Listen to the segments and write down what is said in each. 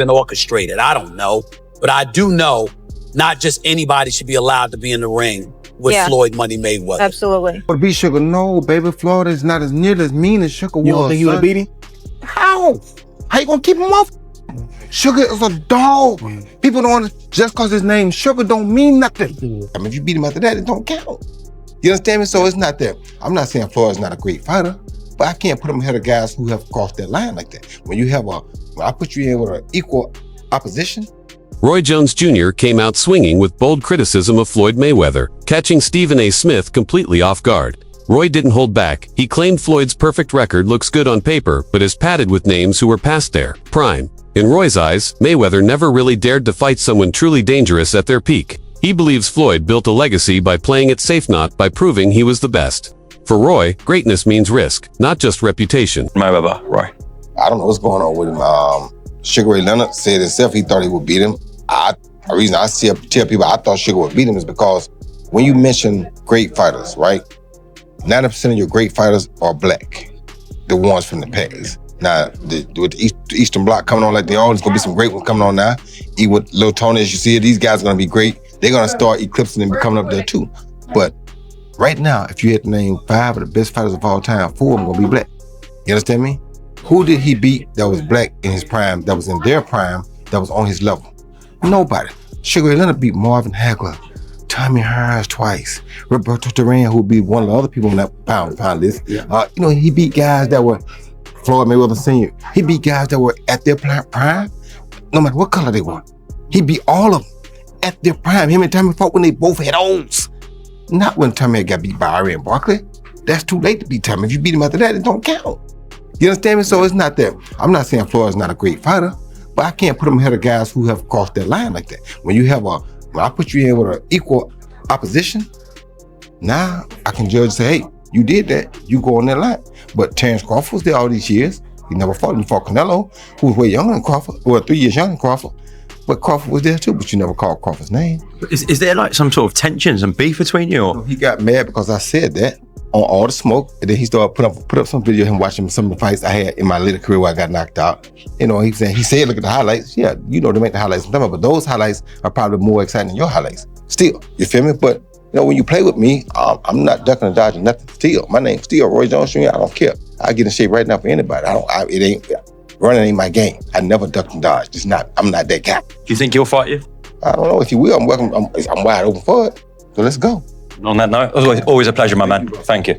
been orchestrated. I don't know. But I do know not just anybody should be allowed to be in the ring with Floyd Money Mayweather. Absolutely. But beat Sugar, no, baby. Floyd is not as nearly as mean as Sugar was. You don't think he would have beat him? How? How you gonna keep him off? Sugar is a dog. People don't, just cause his name Sugar don't mean nothing. I mean, if you beat him after that, it don't count. You understand me? So it's not that. I'm not saying Floyd's not a great fighter, but I can't put him ahead of guys who have crossed that line like that. When I put you in with an equal opposition. Roy Jones Jr. came out swinging with bold criticism of Floyd Mayweather, catching StephenASmith completely off guard. Roy didn't hold back. He claimed Floyd's perfect record looks good on paper, but is padded with names who were past their prime. In Roy's eyes, Mayweather never really dared to fight someone truly dangerous at their peak. He believes Floyd built a legacy by playing it safe, not by proving he was the best. For Roy, greatness means risk, not just reputation. Mayweather, Roy. I don't know what's going on with him. Sugar Ray Leonard said himself he thought he would beat him. The reason I tell people I thought Sugar would beat him is because when you mention great fighters, right? 90% of your great fighters are black, the ones from the past. Now, with the Eastern Bloc coming on like they are, there's gonna be some great ones coming on now. Even with Lil Tony, as you see it, these guys are gonna be great. They're gonna start eclipsing and coming up there too. But right now, if you had to name 5 of the best fighters of all time, 4 of them gonna be black. You understand me? Who did he beat that was black in his prime, that was in their prime, that was on his level? Nobody. Sugar Ray Leonard beat Marvin Hagler, Tommy Hearns twice, Roberto Duran, who would be one of the other people on that pound list. He beat guys that were Floyd Mayweather Sr. He beat guys that were at their prime, no matter what color they were. He beat all of them at their prime. Him and Tommy fought when they both had O's. Not when Tommy got beat by Iran Barkley. That's too late to beat Tommy. If you beat him after that, it don't count. You understand me? So it's not that. I'm not saying Floyd's not a great fighter, but I can't put him ahead of guys who have crossed that line like that. When I put you in with an equal opposition, now I can judge and say, hey, you did that, you go on that line. But Terrence Crawford was there all these years. He never fought. He fought Canelo, who was way younger than Crawford, 3 years younger than Crawford. But Crawford was there too, but you never called Crawford's name. Is there like some sort of tensions and beef between you? Or? He got mad because I said that on All the Smoke, and then he started put up some video of him watching some of the fights I had in my later career where I got knocked out. He said, look at the highlights. Yeah, they make the highlights, but those highlights are probably more exciting than your highlights. Still, you feel me? But when you play with me, I'm not ducking or dodging nothing. Still, my name's still Roy Jones Jr. I don't care. I get in shape right now for anybody. Running ain't my game. I never duck and dodge. I'm not that guy. Do you think he'll fight you? I don't know if he will. I'm welcome. I'm wide open for it. So let's go. On that note, always a pleasure, my man. Thank you.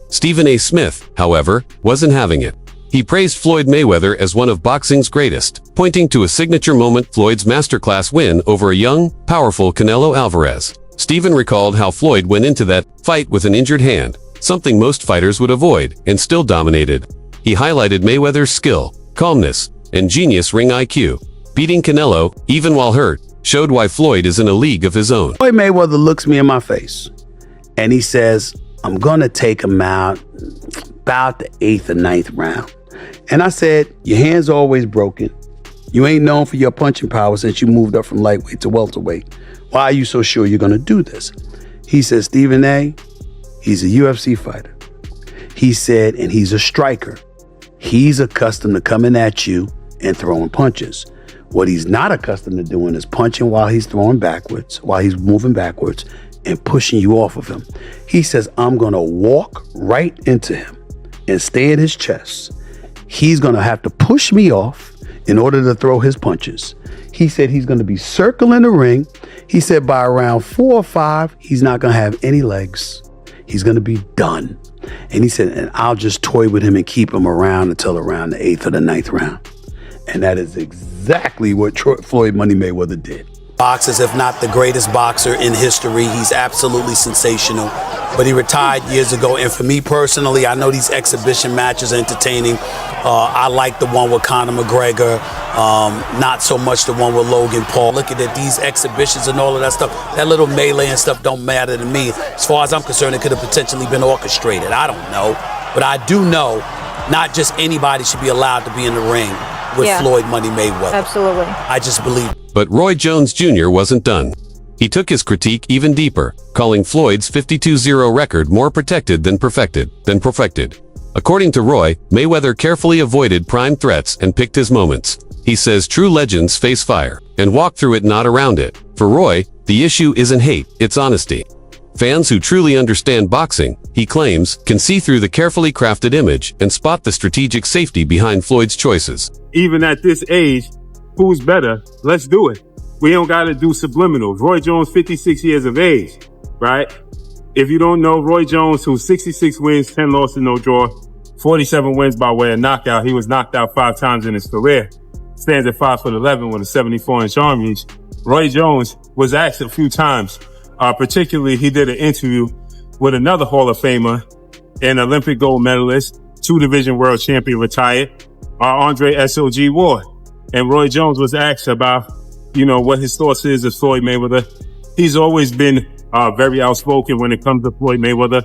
StephenASmith, however, wasn't having it. He praised Floyd Mayweather as one of boxing's greatest, pointing to a signature moment, Floyd's masterclass win over a young, powerful Canelo Alvarez. Stephen recalled how Floyd went into that fight with an injured hand, something most fighters would avoid, and still dominated. He highlighted Mayweather's skill, calmness, and genius ring IQ. Beating Canelo, even while hurt, showed why Floyd is in a league of his own. Floyd Mayweather looks me in my face, and he says, I'm gonna take him out about the 8th or 9th round. And I said, your hand's always broken. You ain't known for your punching power since you moved up from lightweight to welterweight. Why are you so sure you're gonna do this? He said, Stephen A., he's a UFC fighter. He said, and he's a striker. He's accustomed to coming at you and throwing punches. What he's not accustomed to doing is punching while he's throwing backwards, while he's moving backwards and pushing you off of him. He says, I'm gonna walk right into him and stay at his chest. He's gonna have to push me off in order to throw his punches. He said he's gonna be circling the ring. He said by around 4 or 5, he's not gonna have any legs. He's gonna be done. And he said, and I'll just toy with him and keep him around until around the 8th or the 9th round. And that is exactly what Floyd Money Mayweather did. Boxers, if not the greatest boxer in history. He's absolutely sensational. But he retired years ago, and for me personally, I know these exhibition matches are entertaining. I like the one with Conor McGregor, not so much the one with Logan Paul. Looking at these exhibitions and all of that stuff, that little melee and stuff don't matter to me. As far as I'm concerned, it could have potentially been orchestrated. I don't know. But I do know not just anybody should be allowed to be in the ring with Floyd Money Mayweather. Absolutely. I just believe. But Roy Jones Jr. wasn't done. He took his critique even deeper, calling Floyd's 52-0 record more protected than perfected. According to Roy, Mayweather carefully avoided prime threats and picked his moments. He says true legends face fire and walk through it, not around it. For Roy, the issue isn't hate, it's honesty. Fans who truly understand boxing, he claims, can see through the carefully crafted image and spot the strategic safety behind Floyd's choices. Even at this age, who's better? Let's do it. We don't got to do subliminals. Roy Jones, 56 years of age, right? If you don't know, Roy Jones, who's 66 wins, 10 losses, no draw, 47 wins by way of knockout. He was knocked out 5 times in his career. Stands at 5'11" with a 74-inch arm reach. Roy Jones was asked a few times, particularly he did an interview with another Hall of Famer, an Olympic gold medalist, 2-division world champion retired, Andre S.O.G. Ward. And Roy Jones was asked about, what his thoughts is of Floyd Mayweather. He's always been very outspoken when it comes to Floyd Mayweather.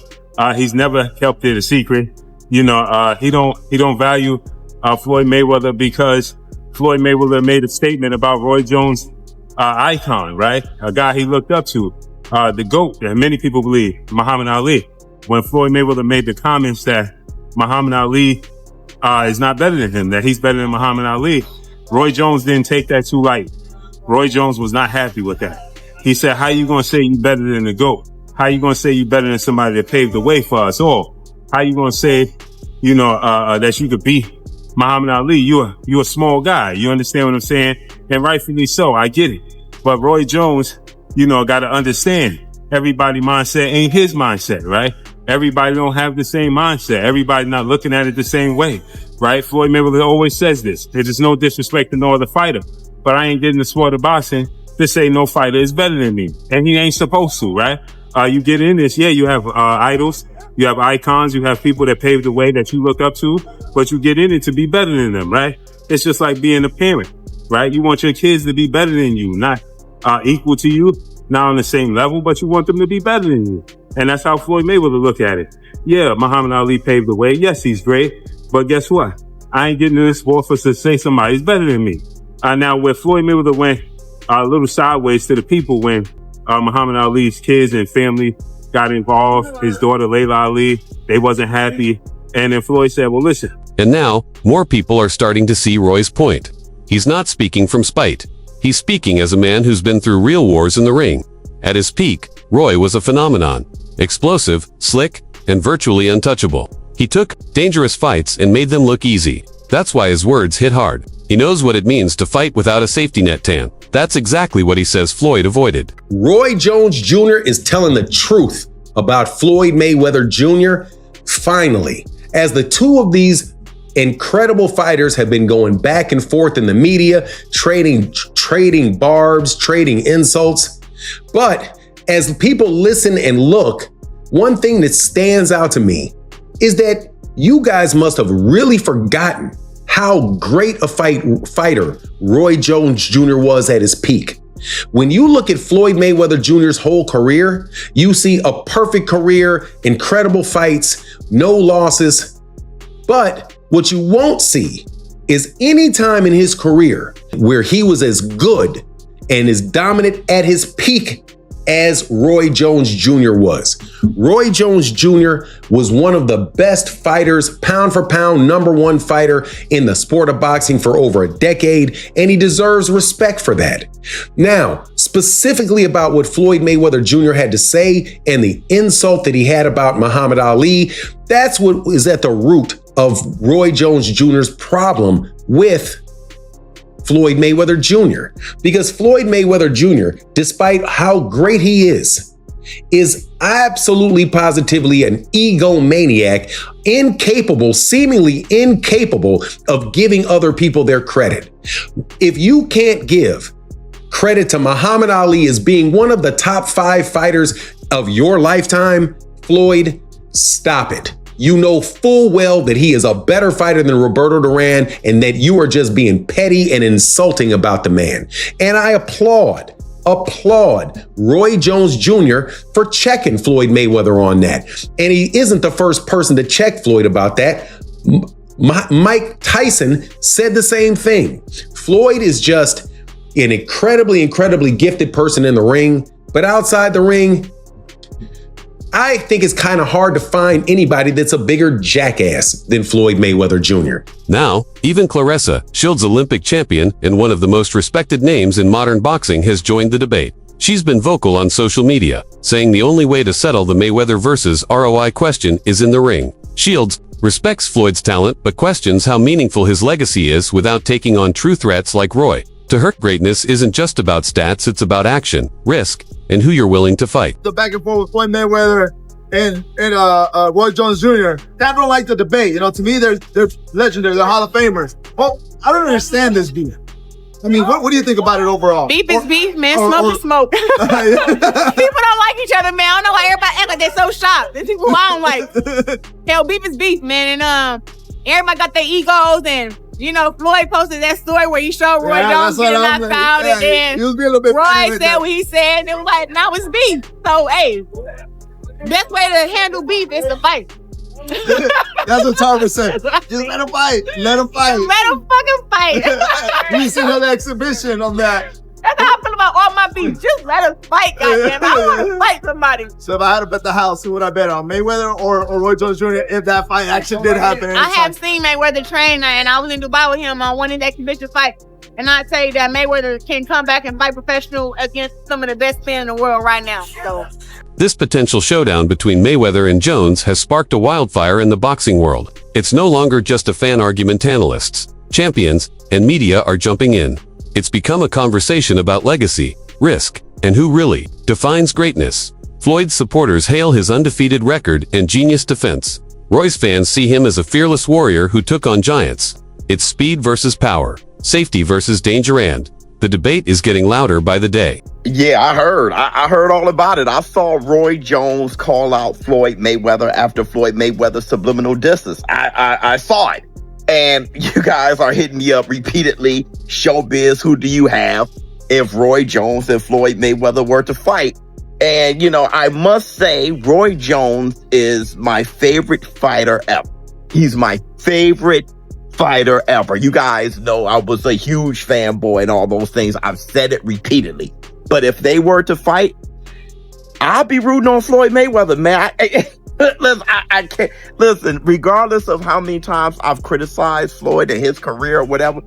He's never kept it a secret. He don't value Floyd Mayweather because Floyd Mayweather made a statement about Roy Jones, icon, right? A guy he looked up to, the GOAT, that many people believe, Muhammad Ali. When Floyd Mayweather made the comments that Muhammad Ali is not better than him, that he's better than Muhammad Ali, Roy Jones didn't take that too light. Roy Jones was not happy with that. He said, how you gonna say you better than the GOAT? How you gonna say you better than somebody that paved the way for us all? How you gonna say, that you could beat Muhammad Ali? You a small guy. You understand what I'm saying? And rightfully so. I get it. But Roy Jones, got to understand everybody's mindset ain't his mindset, right? Everybody don't have the same mindset. Everybody not looking at it the same way, right? Floyd Mayweather always says this. There's no disrespect to no other fighter, but I ain't getting the sport of boxing to say no fighter is better than me. And he ain't supposed to, right? You get in this, you have idols, you have icons, you have people that paved the way that you look up to, but you get in it to be better than them, right? It's just like being a parent, right? You want your kids to be better than you, not equal to you, not on the same level, but you want them to be better than you. And that's how Floyd Mayweather look at it. Yeah, Muhammad Ali paved the way. Yes, he's great, but guess what? I ain't getting in this sport for to say somebody's better than me. Now, where Floyd Mayweather went a little sideways to the people when Muhammad Ali's kids and family got involved, his daughter Layla Ali, they wasn't happy. And then Floyd said, well, listen. And now, more people are starting to see Roy's point. He's not speaking from spite. He's speaking as a man who's been through real wars in the ring. At his peak, Roy was a phenomenon. Explosive, slick, and virtually untouchable. He took dangerous fights and made them look easy. That's why his words hit hard. He knows what it means to fight without a safety net, Tan. That's exactly what he says Floyd avoided. Roy Jones Jr. is telling the truth about Floyd Mayweather Jr. Finally, as the two of these incredible fighters have been going back and forth in the media, trading barbs, trading insults. But as people listen and look, one thing that stands out to me is that you guys must have really forgotten how great a fighter Roy Jones Jr. was at his peak. When you look at Floyd Mayweather Jr.'s whole career, you see a perfect career, incredible fights, no losses. But what you won't see is any time in his career where he was as good and as dominant at his peak as Roy Jones Jr. was. Roy Jones Jr. was one of the best fighters, pound for pound, #1 fighter in the sport of boxing for over a decade, and he deserves respect for that. Now, specifically about what Floyd Mayweather Jr. had to say and the insult that he had about Muhammad Ali, that's what is at the root of Roy Jones Jr.'s problem with Floyd Mayweather Jr. Because Floyd Mayweather Jr., despite how great he is absolutely positively an egomaniac, seemingly incapable of giving other people their credit. If you can't give credit to Muhammad Ali as being one of the top 5 fighters of your lifetime, Floyd, stop it. You know full well that he is a better fighter than Roberto Duran and that you are just being petty and insulting about the man. And I applaud Roy Jones Jr. for checking Floyd Mayweather on that. And he isn't the first person to check Floyd about that. Mike Tyson said the same thing. Floyd is just an incredibly gifted person in the ring, but outside the ring, I think it's kind of hard to find anybody that's a bigger jackass than Floyd Mayweather Jr. Now, even Claressa, Shield's Olympic champion and one of the most respected names in modern boxing, has joined the debate. She's been vocal on social media, saying the only way to settle the Mayweather versus ROI question is in the ring. Shields respects Floyd's talent but questions how meaningful his legacy is without taking on true threats like Roy. To her, greatness isn't just about stats, it's about action, risk, and who you're willing to fight. The back and forth with Floyd Mayweather and Roy Jones Jr. I don't like the debate. You know, to me, they're legendary. They're Hall of Famers. Well, I don't understand this beef. I mean, what do you think about it overall? Beef is beef, man. Smoke is smoke. People don't like each other, man. I don't know why everybody act like they're so shocked. There's people who I don't like. Hell, beef is beef, man. And everybody got their egos. And, you know, Floyd posted that story where he showed Roy Jones getting knocked out. And then Roy said what he said. And it was like, now it's beef. So, hey, best way to handle beef is to fight. That's what Tarver said. Just let him fight. Let him fight. Let him fucking fight. You see another exhibition on that. That's how I feel about all my beef. Just let us fight, goddamn. I want to fight somebody. So if I had to bet the house, who would I bet on? Mayweather or Roy Jones Jr. if that fight actually did happen? I have seen Mayweather train, and I was in Dubai with him on one of the exhibition fights. And I tell you that Mayweather can come back and fight professional against some of the best men in the world right now. So this potential showdown between Mayweather and Jones has sparked a wildfire in the boxing world. It's no longer just a fan argument. Analysts, champions, and media are jumping in. It's become a conversation about legacy, risk, and who really defines greatness. Floyd's supporters hail his undefeated record and genius defense. Roy's fans see him as a fearless warrior who took on giants. It's speed versus power, safety versus danger, and the debate is getting louder by the day. Yeah, I heard. I heard all about it. I saw Roy Jones call out Floyd Mayweather after Floyd Mayweather's subliminal disses. I saw it. And you guys are hitting me up repeatedly. Showbiz, who do you have if Roy Jones and Floyd Mayweather were to fight? And, you know, I must say, Roy Jones is my favorite fighter ever. He's my favorite fighter ever. You guys know I was a huge fanboy and all those things. I've said it repeatedly. But if they were to fight, I'll be rooting on Floyd Mayweather, man. Listen, I can't. Listen, regardless of how many times I've criticized Floyd and his career or whatever,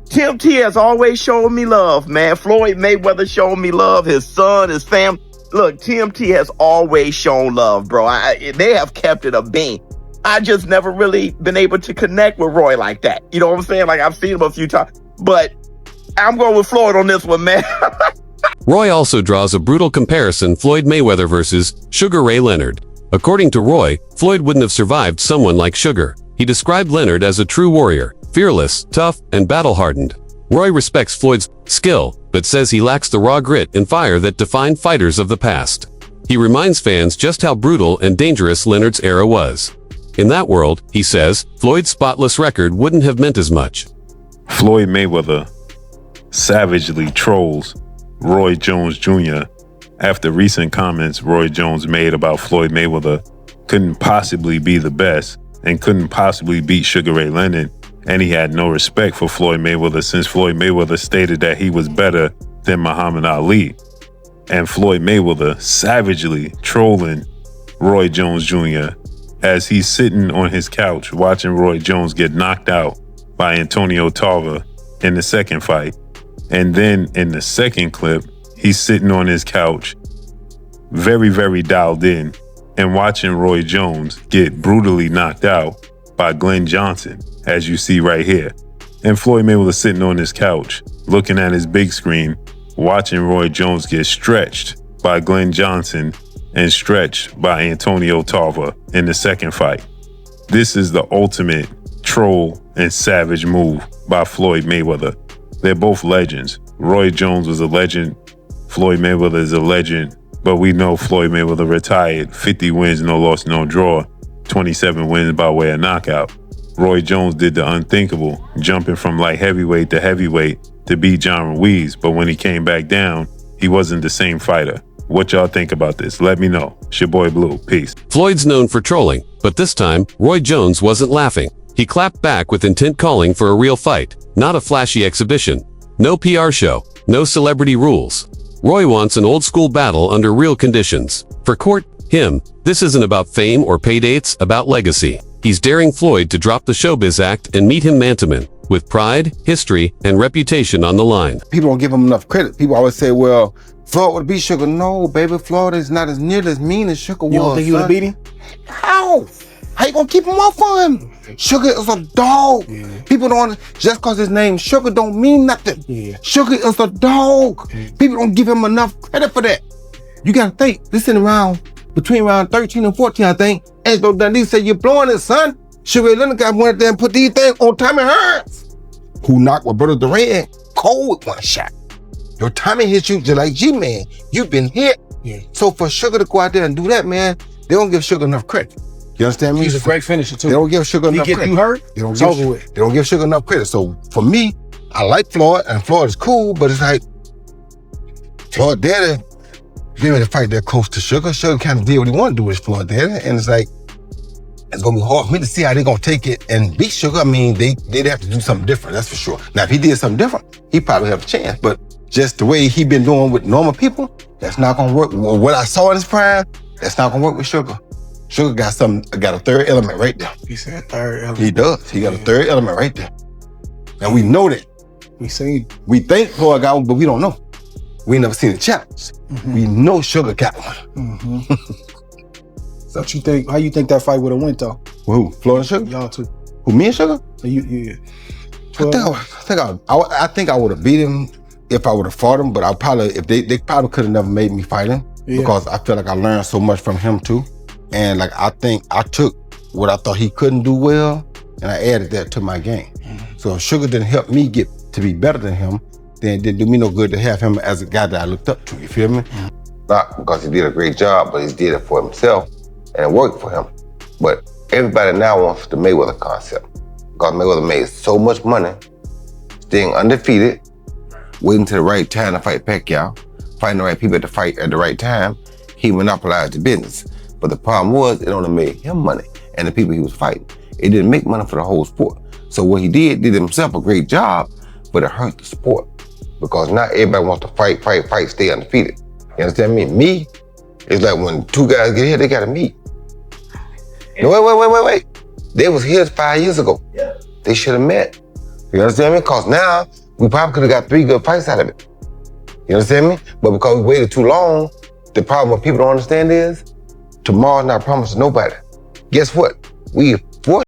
Tim T has always shown me love, man. Floyd Mayweather showed me love. His son, his family. Look, Tim T has always shown love, bro. They have kept it a bean. I just never really been able to connect with Roy like that. You know what I'm saying? Like, I've seen him a few times. But I'm going with Floyd on this one, man. Roy also draws a brutal comparison: Floyd Mayweather versus Sugar Ray Leonard. According to Roy, Floyd wouldn't have survived someone like Sugar. He described Leonard as a true warrior, fearless, tough, and battle-hardened. Roy respects Floyd's skill, but says he lacks the raw grit and fire that defined fighters of the past. He reminds fans just how brutal and dangerous Leonard's era was. In that world, he says, Floyd's spotless record wouldn't have meant as much. Floyd Mayweather savagely trolls Roy Jones Jr. after recent comments Roy Jones made about Floyd Mayweather couldn't possibly be the best and couldn't possibly beat Sugar Ray Leonard, and he had no respect for Floyd Mayweather since Floyd Mayweather stated that he was better than Muhammad Ali. And Floyd Mayweather savagely trolling Roy Jones Jr. as he's sitting on his couch watching Roy Jones get knocked out by Antonio Tarver in the second fight. And then in the second clip, he's sitting on his couch, very, very dialed in, and watching Roy Jones get brutally knocked out by Glenn Johnson, as you see right here. And Floyd Mayweather sitting on his couch, looking at his big screen, watching Roy Jones get stretched by Glenn Johnson and stretched by Antonio Tarver in the second fight. This is the ultimate troll and savage move by Floyd Mayweather. They're both legends. Roy Jones was a legend. Floyd Mayweather is a legend. But we know Floyd Mayweather retired 50 wins, no loss, no draw, 27 wins by way of knockout. Roy Jones did the unthinkable, jumping from light heavyweight to heavyweight to beat John Ruiz. But when he came back down, he wasn't the same fighter. What y'all think about this? Let me know. It's your boy Blue. Peace. Floyd's known for trolling, but this time, Roy Jones wasn't laughing. He clapped back with intent, calling for a real fight, not a flashy exhibition. No PR show, no celebrity rules. Roy wants an old-school battle under real conditions. For court, him, this isn't about fame or payday, it's about legacy. He's daring Floyd to drop the showbiz act and meet him man-to-man, with pride, history, and reputation on the line. People don't give him enough credit. People always say, well, Floyd would beat Sugar. No, baby, Floyd is not as nearly as mean as Sugar was. You don't think he would have beat him? How? How you gonna keep him off of him? Sugar is a dog. Yeah. People don't, just cause his name Sugar don't mean nothing. Yeah. Sugar is a dog. People don't give him enough credit for that. You gotta think, this in around, between around 13 and 14, I think, Angelo Dundee said, you're blowing it, son. Sugar Ray Leonard got went there and put these things on Tommy Hearns, who knocked Roberto Duran cold with one shot. Your Tommy hit you just like G-Man. You've been hit. Yeah. So for Sugar to go out there and do that, man, they don't give Sugar enough credit. You understand me? He's a great finisher, too. They don't give Sugar enough credit. You hurt? They don't It's give, over with. They don't give Sugar enough credit. So for me, I like Floyd, and Floyd is cool, but it's like, Floyd Daddy, they ready to fight that close to Sugar. Sugar kind of did what he wanted to do with Floyd Daddy, and it's like, it's gonna be hard for me to see how they're gonna take it and beat Sugar. I mean, they'd have to do something different, that's for sure. Now, if he did something different, he probably have a chance, but just the way he been doing with normal people, that's not gonna work. Well, what I saw in his prime, that's not gonna work with Sugar. Sugar got a third element right there. He said third element. He does. He got a third element right there. And we know that. We seen. We think Floyd got one, but we don't know. We ain't never seen the challenge. We know Sugar got one. So what you think? How you think that fight would have went though? Who? Floyd and Sugar? Y'all two. Who? Me and Sugar? Yeah. I think I would have beat him if I would have fought him. But I probably, if they probably could have never made me fight him because I feel like I learned so much from him too. And like I think I took what I thought he couldn't do well, and I added that to my game. So if Sugar didn't help me get to be better than him, then it didn't do me no good to have him as a guy that I looked up to. You feel me? Not because he did a great job, but he did it for himself, and it worked for him. But everybody now wants the Mayweather concept because Mayweather made so much money, staying undefeated, waiting to the right time to fight Pacquiao, fighting the right people at the right time. He monopolized the business. But the problem was, it only made him money and the people he was fighting. It didn't make money for the whole sport. So what he did himself a great job, but it hurt the sport because not everybody wants to fight, stay undefeated. You understand me? Me, it's like when two guys get here, they gotta meet. No, wait. They was here 5 years ago. Yeah. They should have met. You understand me? Because now, we probably could have got 3 good fights out of it. You understand me? But because we waited too long, the problem what people don't understand is, tomorrow's not promised to nobody. Guess what? We